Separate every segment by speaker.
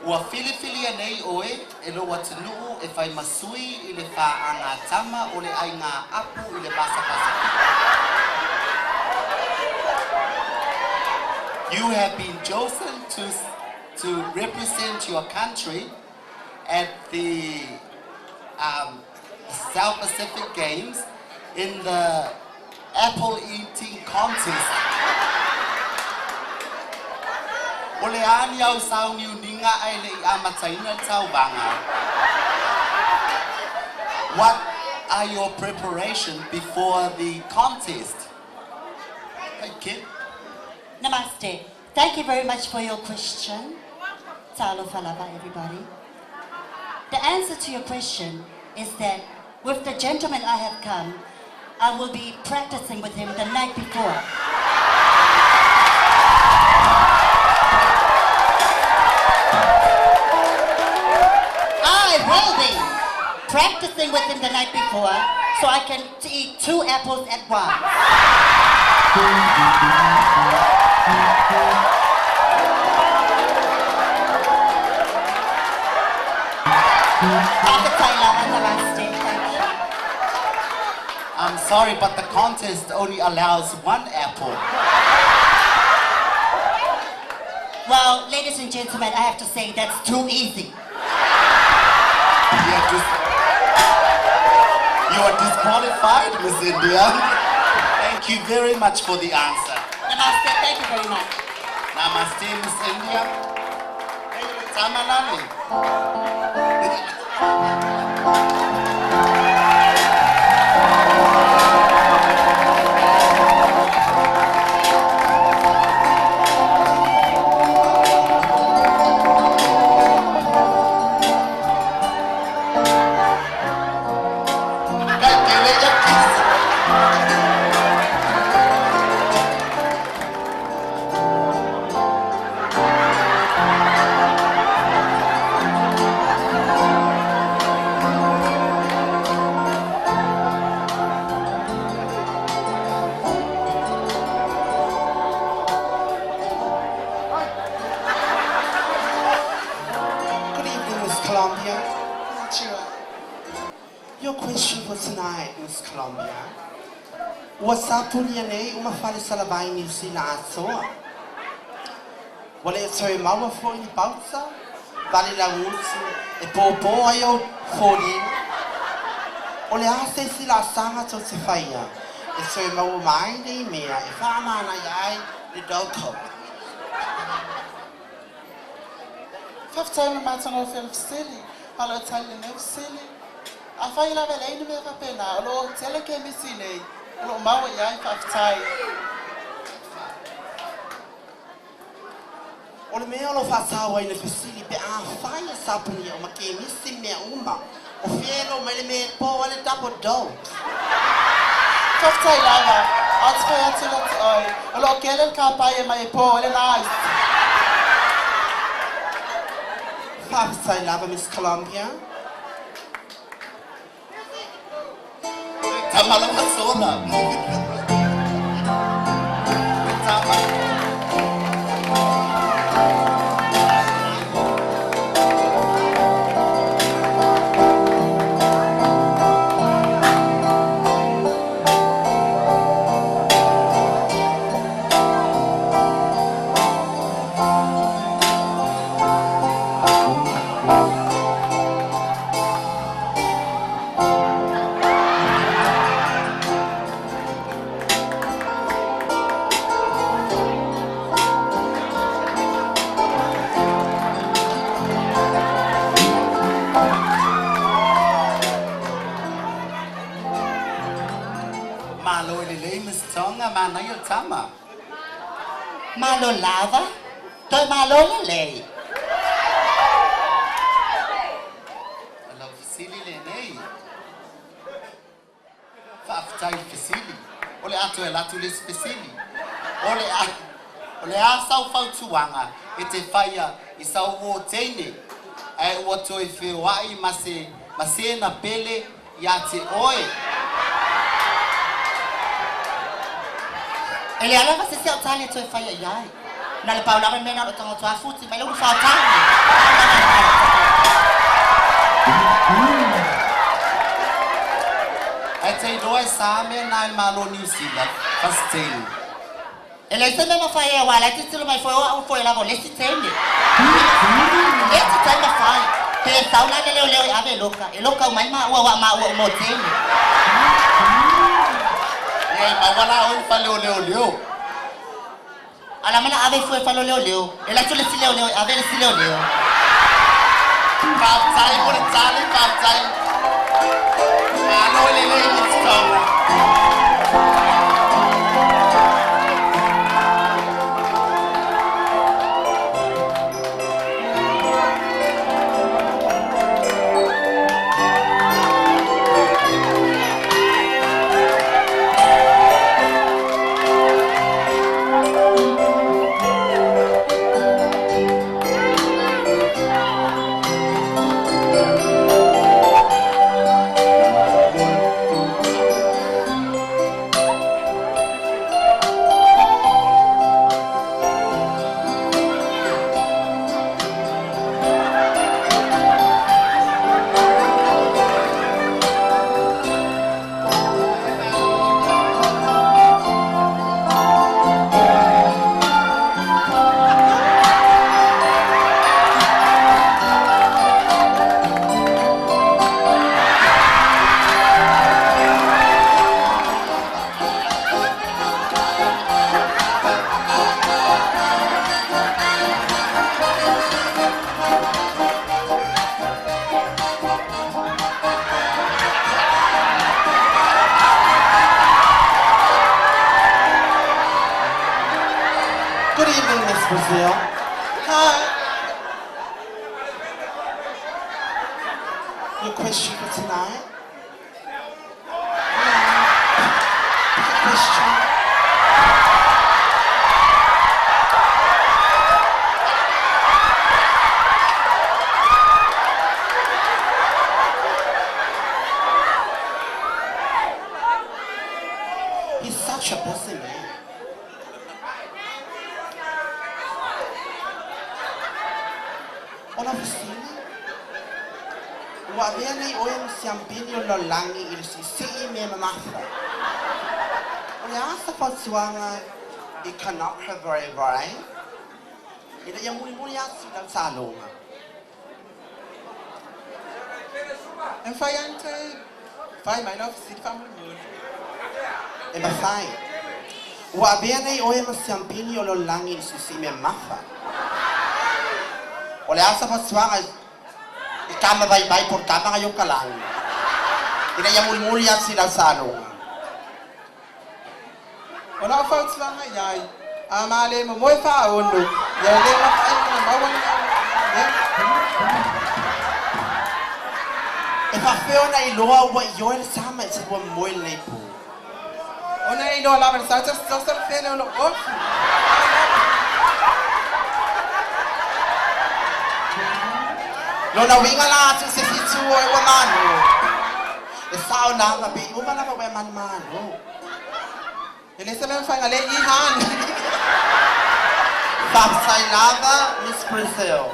Speaker 1: Ua fili nei oe, e lo watanuu e whai masui I le whaanga tama o le ai ngā apu I le basa. You have been chosen to represent your country at the South Pacific Games in the apple eating contest. Ole ani au sau niu ninga ai le amataina taubanga. What are your preparations before the contest? Thank you.
Speaker 2: Namaste. Thank you very much for your question. Talo falava, everybody. The answer to your question is that with the gentleman I have come, I will be practicing with him the night before. I will be practicing with him the night before so I can eat 2 apples at once.
Speaker 1: I'm sorry, but the contest only allows 1 apple.
Speaker 2: Well, ladies and gentlemen, I have to say that's too easy.
Speaker 1: You are disqualified, Miss India. Thank you very much for the answer.
Speaker 2: Namaste, thank you very much.
Speaker 1: Namaste, Miss India. Tamalani.
Speaker 3: Your question for tonight, Miss Colombia. What's up to you? Fale salavai New Zealand soa. Wale soe maua foi ni pausa. Vale la usi e popo ayo fori. Ole ase sila sanga to se faia. E soe maua mai nei mea e whama na iai le dauko.
Speaker 4: Faftime matanga o fel silly. Hello, Italian no silly. I find out that I never happen now. Hello, telecomissile. Hello, Maui, I have time.
Speaker 3: Ole mea lo whātawa I le whisili pe a whaia sapuni o make misi mea uma. O whielo mai le mea po ale double dog.
Speaker 4: Faftime lava. I'll try to let oi. Hello, Kellen Kapaya, my po, ale nice.
Speaker 3: Whātai lava, Miss Colombia.
Speaker 1: Tamala Masona. Malo le Miss Tonga mana yo tama.
Speaker 2: Malo lava, to malo lei.
Speaker 1: Hello, Fisili le nei. Faftai Fisili. Ole atu e latu le Fisili. Ole a sau fau tuanga e te whaia I sau wo teine. E ua toi whiwai mase na pele ia te oe.
Speaker 2: Ele ala va se se altale to fai ai. Na le pau la mena o tongo tua futi mai lo fa tani.
Speaker 1: E te doe sa me na il maloni sila. Fastini.
Speaker 2: E le se me ma fai e wala ti tilo mai foi la volesi tende. E ti tai ma fai. Te sauna le leo ave loka. E loka mai ma wa mo tende.
Speaker 1: E ma wala o fa leo.
Speaker 2: Ala mana ave foi fa leo. E la tole si leo ave si leo.
Speaker 1: Paptai por tali paptai. Ano le ni sto.
Speaker 3: Good evening, Miss Brazil.
Speaker 4: Hi.
Speaker 3: Your question for tonight? Your question? He's such a busy man. Ona piscina? Wa veni o em siampini o lo langi il si me mamasa. Ona asa fatsuanga I cannot have very right. Ida yang muli asi dalam salonga.
Speaker 4: En fayante, fai mai no si family mood.
Speaker 3: E masai. Wa veni o em siampini o lo langi il si me mamasa. Oleh asa fatsuanga ikama vai por kama ngayon kalang. Ida yang muli asi dalam salonga.
Speaker 4: Ona folks lang ay amale mo moy fa ondo. Ya le ma fa na mawan ya.
Speaker 3: E fa feo na iloa wa yo el sama se bo moi le pu.
Speaker 4: Ona ino la ver sa just fe no off.
Speaker 3: Lo na winga la tu se fitu o wa mano. E sao na ga bi o mana ba wa man mano.
Speaker 4: Ele se men fa ngale I han.
Speaker 3: Tuiātaga, Miss Brazil.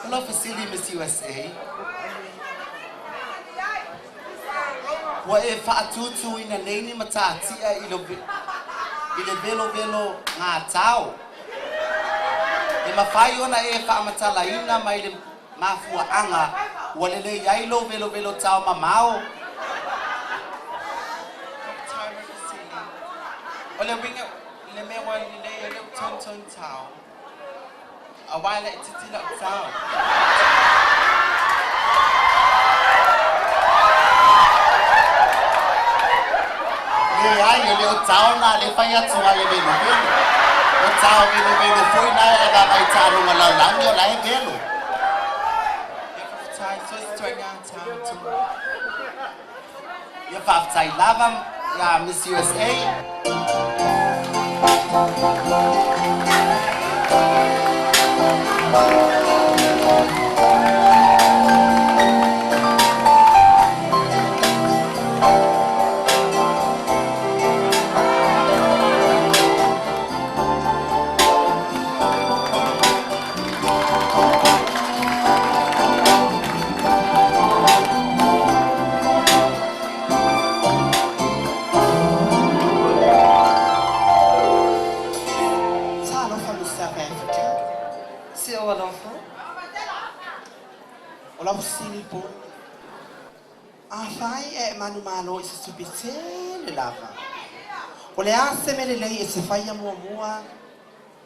Speaker 1: Olo Fasili Miss USA. Wa e whaatutu ina neini mataatia i le velo ngā tau. E mawhai ona e whaamatala ina mai le mafua anga wa le le yailo velo tau mamao.
Speaker 3: O le winga le me wa le le ton tau. A wai le titi la tau.
Speaker 1: Le ai le o tau na le whai atu ai e velo. O tau velo foi na e ga mai taru ma lau langi o lai velo.
Speaker 3: So it's trying out tau.
Speaker 1: Ia whaafitai lava ia Miss USA.
Speaker 3: Ola usini po. Afai e manu malo i se supitele lava. O le ase me le lei e se faia mua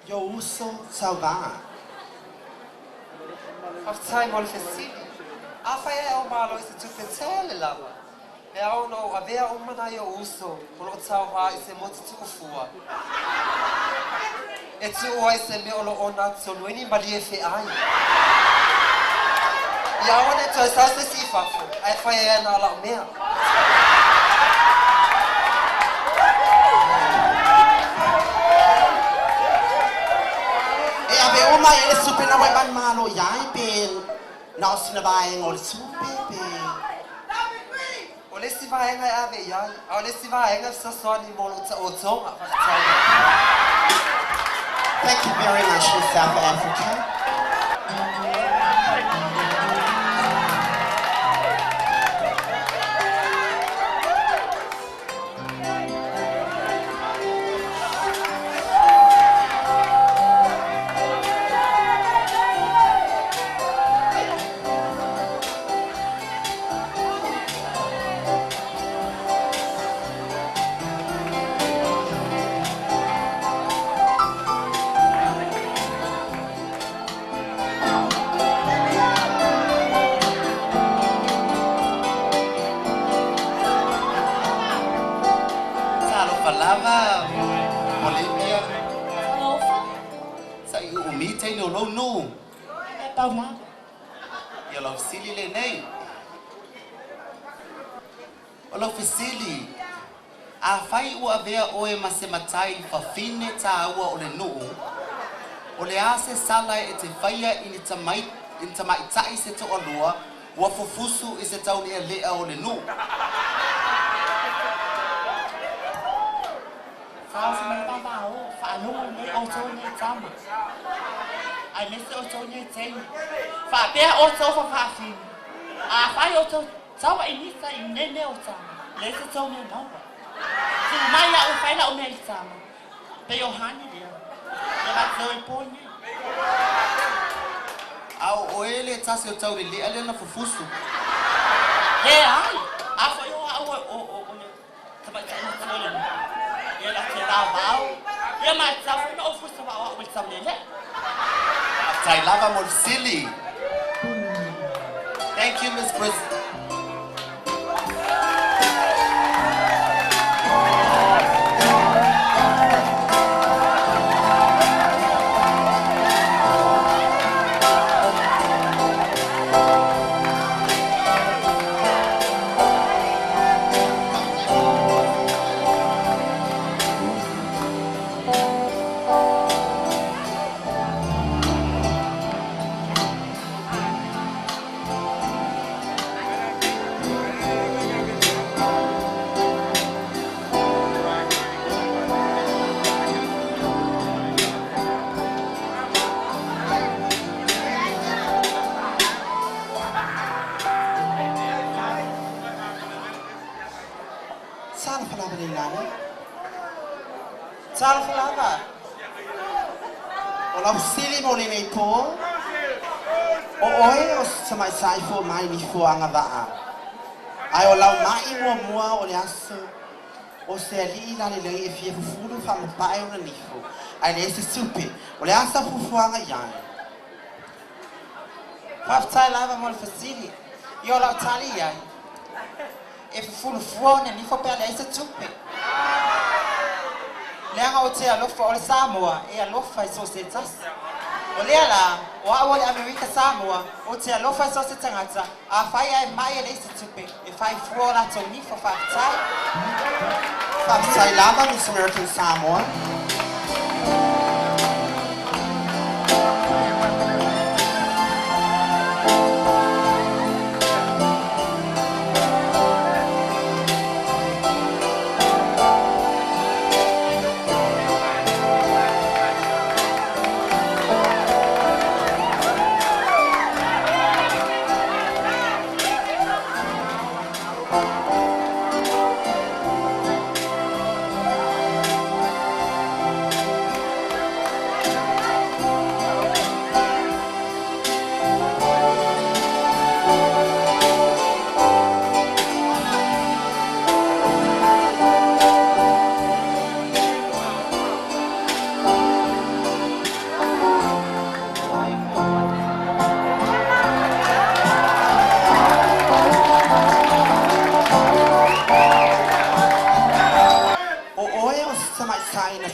Speaker 3: yo uso salva.
Speaker 5: Aftai mo le fesili. Afai e o malo i se supitele lava. E au no avea umana yo uso o lo salva i se moti tu ufua. E tu oi se me o lo ona tsonuini mali e fe ai. Ia wane toi sa se si fafu, ai whai e na lau mea.
Speaker 3: E ave o mai e supe na wai ban malo iai pe na o sina vai ngol supe pe.
Speaker 5: O le si vaenga e ave iai, a o le si vaenga sa soani mo lo ta o tonga.
Speaker 3: Thank you very much, Miss South Africa.
Speaker 1: Lava, Olivia. Sa i umita i no no.
Speaker 2: E tau nā.
Speaker 1: Ia lau fisili le nei. O lau fisili. A whai ua vea oe ma se matai whawhine tā ua o le nuu. O le ase sala e te whaia i ni tamai tai se to alua. Ua fufusu i se tauni e lea o le nuu.
Speaker 4: Faz mai baba o, fa no nei o so nei tama. Ai nesse o so nei tei. Fa te o so fa fin. A fai o so sawa inisa i nene o tama. Lese so nei no. Si mai la o fai la o nei tama. Pe o hani dia. E va so i poni.
Speaker 1: Au o ele tasi o tau le lea le na fufusu.
Speaker 4: He ai. A fai o Tama tama tama. Ia la te rau bau. Ia mai tau no o fusa wa o tau lele.
Speaker 1: Tai lava mo silly. Thank you, Miss Chris.
Speaker 3: Tala falava. O lau sili mo nei po. O oe o samai sai fo mai ni fo anga waa. Ai o lau mai mua o le aso. O se ali la le e fia fufuru fa mo pai o na nifo. Ai le se supe. O le asa fufuanga iai.
Speaker 4: Whaftai lava mo le fasili. Io lau tali iai. E fufuru fua na nifo pe le se tupe. Leanga o te alofa o le Samoa e alofa I so se tasi. O lea la, o awa le Amerika Samoa, o te alofa I so se tangata, a whai ai mai e le se tupe, e whai fua la tau nifo whaftai.
Speaker 3: Whaftai lava Miss American Samoa.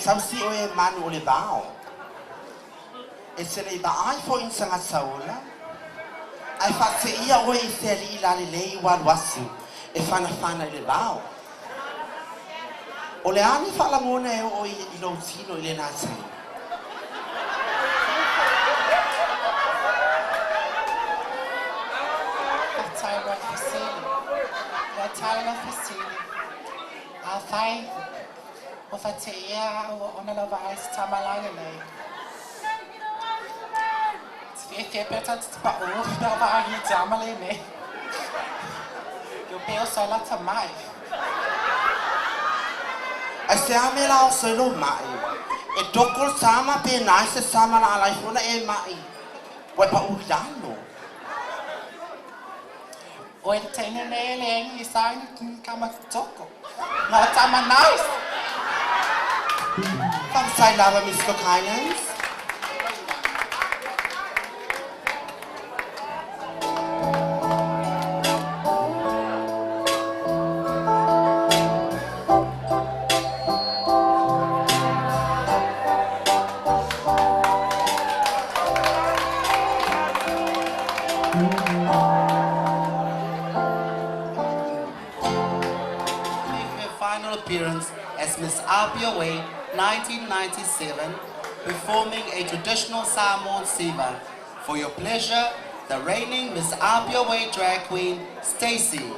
Speaker 3: Sausi o e manu o le vao. E se le vaai fo in sanga saula. Ai whakse ia o e se li la le lei waruasu. E whana I le vao. O le ani whalamona e o I lo tino I le nātai.
Speaker 4: Whaftai wa fasili. Whaftai la fasili. A whai. O whate ia o ona la vai se tamalanga nei. Te peta te pa o na vai I tamale nei. Yo peo sai la tamai.
Speaker 3: Ai se ame la o se lo mai. E toko sama pe nai se sama na alai fona e mai. Wai pa uidano.
Speaker 4: O e tene nei le I sai ni kama toko. Na tama nice.
Speaker 3: Whakasai lava Miss Cook Highlands.
Speaker 1: Final appearance as Miss Apia 1997, performing a traditional Samoan siva. For your pleasure, the reigning Miss Apia drag queen, Stacy.